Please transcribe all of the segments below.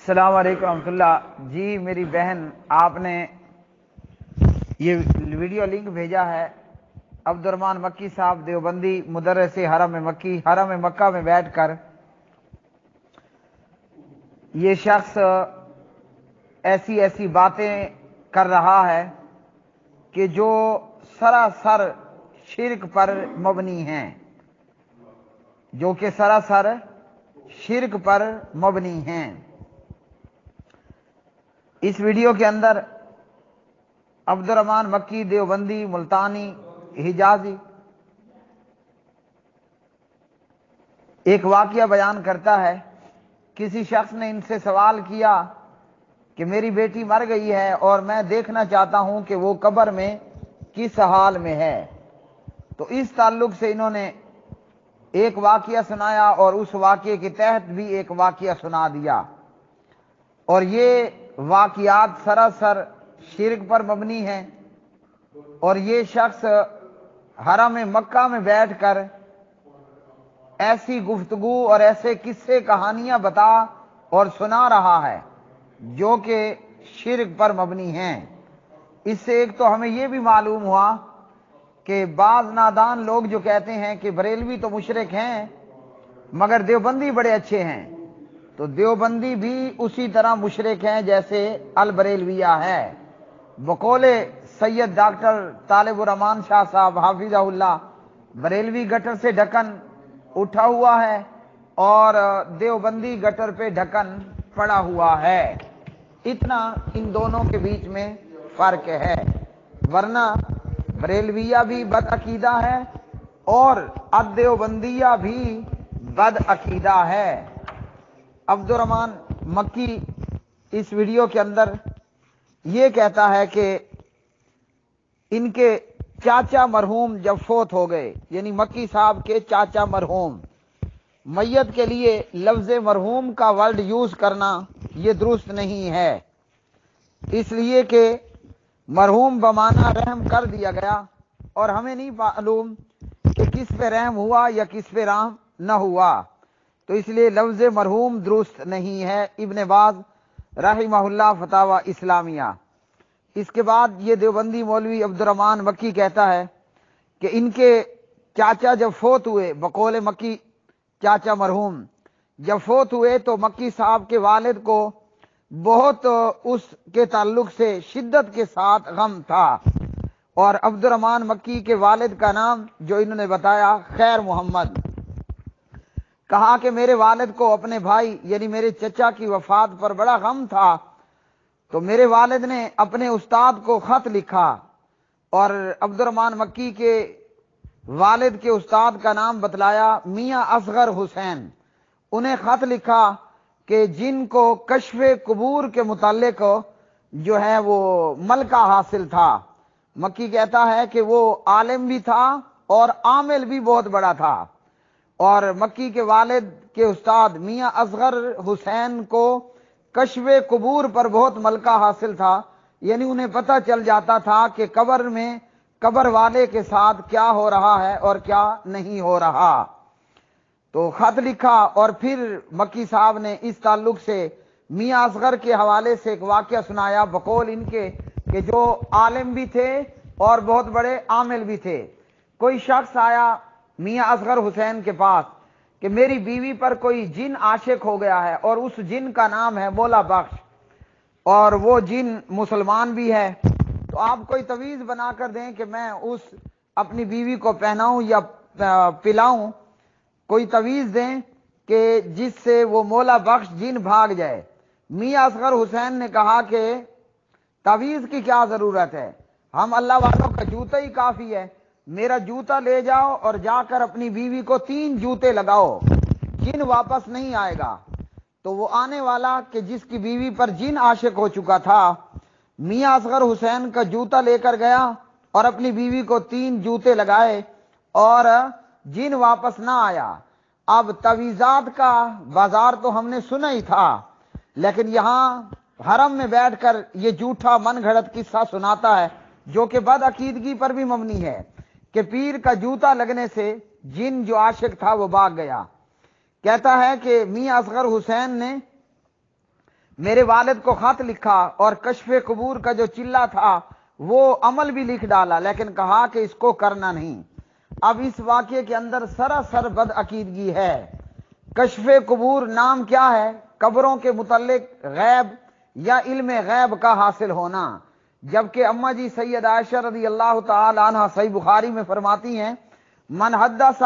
السلام علیکم ورحمۃ اللہ۔ جی میری بہن، آپ نے یہ ویڈیو لنک بھیجا ہے۔ عبد الرحمن مکی صاحب دیوبندی مدرس حرم مکہ میں بیٹھ کر یہ شخص ایسی باتیں کر رہا ہے کہ جو سراسر شرک پر مبنی ہیں، اس ویڈیو کے اندر عبد الرحمن مکی دیوبندی ملتانی حجازی ایک واقعہ بیان کرتا ہے۔ کسی شخص نے ان سے سوال کیا کہ میری بیٹی مر گئی ہے اور میں دیکھنا چاہتا ہوں کہ وہ قبر میں کس حال میں ہے، تو اس تعلق سے انہوں نے ایک واقعہ سنایا اور اس واقعے کے تحت بھی ایک واقعہ سنا دیا، اور یہ واقعات سراسر شرک پر مبنی ہیں۔ اور یہ شخص حرم مکہ میں بیٹھ کر ایسی گفتگو اور ایسے قصے کہانیاں بتا اور سنا رہا ہے جو کہ شرک پر مبنی ہیں۔ اس سے ایک تو ہمیں یہ بھی معلوم ہوا کہ بعض نادان لوگ جو کہتے ہیں کہ بریلوی تو مشرک ہیں مگر دیوبندی بڑے اچھے ہیں، تو دیوبندی بھی اسی طرح مشرک ہیں جیسے البریلویہ ہے۔ بقول سید ڈاکٹر طالب الرحمان شاہ صاحب حافظہ اللہ، بریلوی گٹر سے ڈھکن اٹھا ہوا ہے اور دیوبندی گٹر پہ ڈھکن پڑا ہوا ہے، اتنا ان دونوں کے بیچ میں فرق ہے، ورنہ بریلویہ بھی بد عقیدہ ہے اور دیوبندیہ بھی بد عقیدہ ہے۔ عبد الرحمن مکی اس ویڈیو کے اندر یہ کہتا ہے کہ ان کے چاچا مرحوم جب فوت ہو گئے، یعنی مکی صاحب کے چاچا مرحوم، میت کے لیے لفظ مرحوم کا ورڈ یوز کرنا یہ درست نہیں ہے، اس لیے کہ مرحوم بمعنی رحم کر دیا گیا اور ہمیں نہیں معلوم کہ کس پہ رحم ہوا یا کس پہ رحم نہ ہوا، تو اس لیے لفظ مرحوم درست نہیں ہے۔ ابن باز رحمہ اللہ فتاوی اسلامیہ۔ اس کے بعد یہ دیوبندی مولوی عبد الرحمن مکی کہتا ہے کہ ان کے چاچا جب فوت ہوئے، بقول مکی چاچا مرحوم جب فوت ہوئے تو مکی صاحب کے والد کو بہت اس کے تعلق سے شدت کے ساتھ غم تھا، اور عبد الرحمن مکی کے والد کا نام جو انہوں نے بتایا خیر محمد، کہا کہ میرے والد کو اپنے بھائی یعنی میرے چچا کی وفات پر بڑا غم تھا، تو میرے والد نے اپنے استاد کو خط لکھا، اور عبد الرحمن مکی کے والد کے استاد کا نام بتلایا میاں اصغر حسین۔ انہیں خط لکھا کہ جن کو کشف قبور کے متعلق جو ہے وہ ملکہ حاصل تھا۔ مکی کہتا ہے کہ وہ عالم بھی تھا اور عامل بھی بہت بڑا تھا، اور مکی کے والد کے استاد میاں اصغر حسین کو کشف قبور پر بہت ملکہ حاصل تھا، یعنی انہیں پتہ چل جاتا تھا کہ قبر میں قبر والے کے ساتھ کیا ہو رہا ہے اور کیا نہیں ہو رہا، تو خط لکھا، اور پھر مکی صاحب نے اس تعلق سے میاں اصغر کے حوالے سے ایک واقعہ سنایا بقول ان کے کہ جو عالم بھی تھے اور بہت بڑے عامل بھی تھے۔ کوئی شخص آیا میاں اصغر حسین کے پاس کہ میری بیوی پر کوئی جن عاشق ہو گیا ہے، اور اس جن کا نام ہے مولا بخش، اور وہ جن مسلمان بھی ہے، تو آپ کوئی تعویذ بنا کر دیں کہ میں اس اپنی بیوی کو پہناؤں یا پلاؤں، کوئی تعویذ دیں کہ جس سے وہ مولا بخش جن بھاگ جائے۔ میاں اصغر حسین نے کہا کہ تعویذ کی کیا ضرورت ہے، ہم اللہ والوں کا جوتا ہی کافی ہے، میرا جوتا لے جاؤ اور جا کر اپنی بیوی کو 3 جوتے لگاؤ، جن واپس نہیں آئے گا۔ تو وہ آنے والا کہ جس کی بیوی پر جن عاشق ہو چکا تھا، میاں اصغر حسین کا جوتا لے کر گیا اور اپنی بیوی کو 3 جوتے لگائے اور جن واپس نہ آیا۔ اب تعویذات کا بازار تو ہم نے سنا ہی تھا، لیکن یہاں حرم میں بیٹھ کر یہ جھوٹا من گھڑت قصہ سناتا ہے جو کہ بد عقیدگی پر بھی مبنی ہے کہ پیر کا جوتا لگنے سے جن جو عاشق تھا وہ بھاگ گیا۔ کہتا ہے کہ میاں اصغر حسین نے میرے والد کو خط لکھا اور کشف قبور کا جو چلہ تھا وہ عمل بھی لکھ ڈالا، لیکن کہا کہ اس کو کرنا نہیں۔ اب اس واقعے کے اندر سراسر بد عقیدگی ہے۔ کشف قبور نام کیا ہے؟ قبروں کے متعلق غیب یا علم غیب کا حاصل ہونا، جبکہ اماں جی سید عائشہ رضی اللہ تعالی عنہ صحیح بخاری میں فرماتی ہیں، من حدث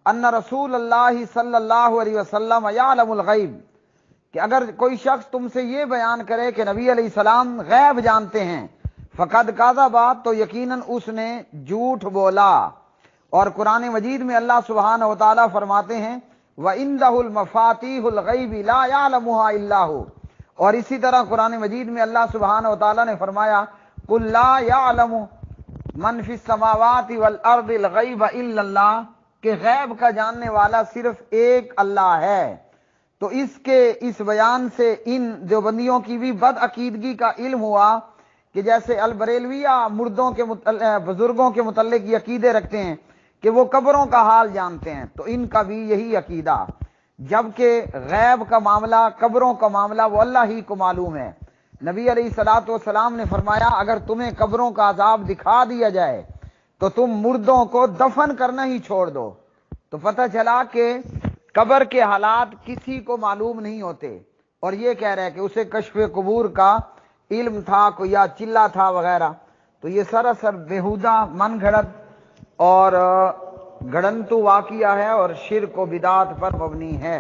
ان رسول اللہ صلی اللہ علیہ وسلم یعلم الغیب، کہ اگر کوئی شخص تم سے یہ بیان کرے کہ نبی علیہ السلام غیب جانتے ہیں، فقد کذب، تو یقیناً اس نے جھوٹ بولا۔ اور قرآن مجید میں اللہ سبحانہ و تعالیٰ فرماتے ہیں وَإِنْدَهُ الْمَفَاتِيحُ الْغَيْبِ لَا يَعْلَمُهَا إِلَّا هُوَ، اور اسی طرح قرآن مجید میں اللہ سبحانہ و تعالیٰ نے فرمایا قُلْ لَا يَعْلَمُ مَنْ فِي السَّمَاوَاتِ وَالْأَرْضِ الْغَيْبَ إِلَّا اللَّهُ، کہ غیب کا جاننے والا صرف ایک اللہ ہے۔ تو اس بیان سے ان دیوبندیوں کی بھی بد عقیدگی کا علم ہوا کہ جیسے البریلویہ مردوں کے بزرگوں کے متعلق یہ عقیدے رکھتے ہیں کہ وہ قبروں کا حال جانتے ہیں، تو ان کا بھی یہی عقیدہ، جبکہ غیب کا معاملہ، قبروں کا معاملہ وہ اللہ ہی کو معلوم ہے۔ نبی علیہ الصلوۃ والسلام نے فرمایا اگر تمہیں قبروں کا عذاب دکھا دیا جائے تو تم مردوں کو دفن کرنا ہی چھوڑ دو۔ تو پتہ چلا کہ قبر کے حالات کسی کو معلوم نہیں ہوتے، اور یہ کہہ رہے کہ اسے کشف قبور کا علم تھا کوئی یا چلہ تھا وغیرہ، تو یہ سراسر بےہودہ من گھڑت اور گھڑنتو واقعہ ہے اور شرک و بدعت پر مبنی ہے۔